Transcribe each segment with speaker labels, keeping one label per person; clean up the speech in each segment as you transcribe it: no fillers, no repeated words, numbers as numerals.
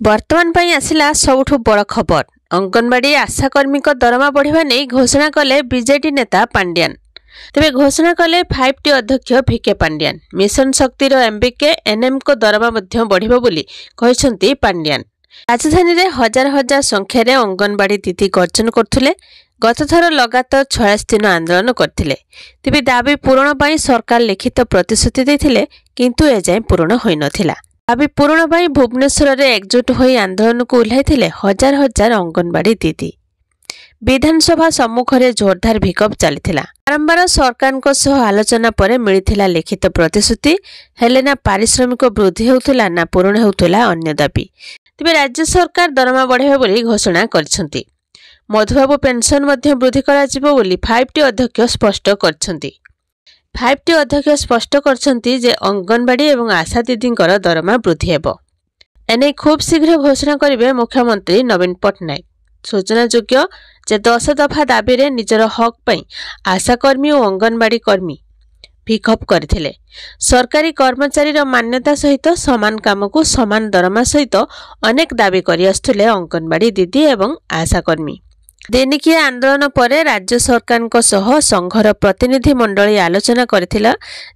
Speaker 1: वर्तमान पर आसला सबुठु बड़ खबर। अंगनवाड़ी आशाकर्मी दरमा बढ़िया नहीं घोषणा कले बीजेडी नेता पांड्यान। तेबे घोषणा कले 5T अध्यक्ष भिके पांड्यान। मिशन शक्तिर एमबीके एनएम को दरमा बढ़िबो बोली कहिसंती पांड्यान। राजधानी रे हजार हजार संख्यार अंगनवाड़ी दीदी गर्जन करथुले। गत थर लगातार 46 दिन आंदोलन करथिले। तेबे दाबी पूरण पई सरकार लिखित प्रतिश्रुति देथिले किंतु एजाय पूरण होई नथिला। दाबी पूरण पई भुवनेश्वर रे एकजुट होई आंदोलन को उल्लाइथिले हजार हजार अंगनवाड़ी दीदी। विधानसभा सम्मुख रे जोरदार विक्षोभ चलिथिला। बारंबार सरकार को सह आलोचना पर मिलिथिला लिखित प्रतिश्रुति हेले ना पारिश्रमिक वृद्धि होउथिला ना पूरण होउथिला अन्य दाबी। तेबे राज्य सरकार दरमा बढ़ाइबे बोली घोषणा करछंती। मधुबाबू पेंशन मध्य वृद्धि करा जिवो बोली 5T अध्यक्ष स्पष्ट करछंती। 5T अध्यक्ष स्पष्ट करछंती जे अंगनवाड़ी एवं आशा दीदींकर दरमा वृद्धि हेबो। एने खूब शीघ्र घोषणा करिवे मुख्यमंत्री नवीन पटनायक। सूचनायोग्य जे 10 दफा दाबी रे निजर हक पई आशाकर्मी और अंगनवाड़ी कर्मी विक्षोभ करथिले। सरकारी कर्मचारी मान्यता सहित समान काम को समान दरमा सहित अनेक दाबी करि आस्थुले अंगनवाड़ी दीदी एवं आशाकर्मी। दिनिकिया आंदोलन पर राज्य सरकार को सह संघर प्रतिनिधि मंडली आलोचना करथिला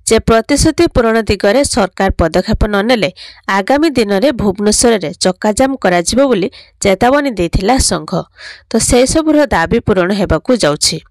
Speaker 1: जे प्रतिश्रुति पूरण दिगरे सरकार पदक्षेप ननेले आगामी दिन में भुवनेश्वर रे चक्काजाम कराजिबो बोली चेतावनी देथिला संघ। तो से सबुर दाबी पूरण हेबाकू जाउछि।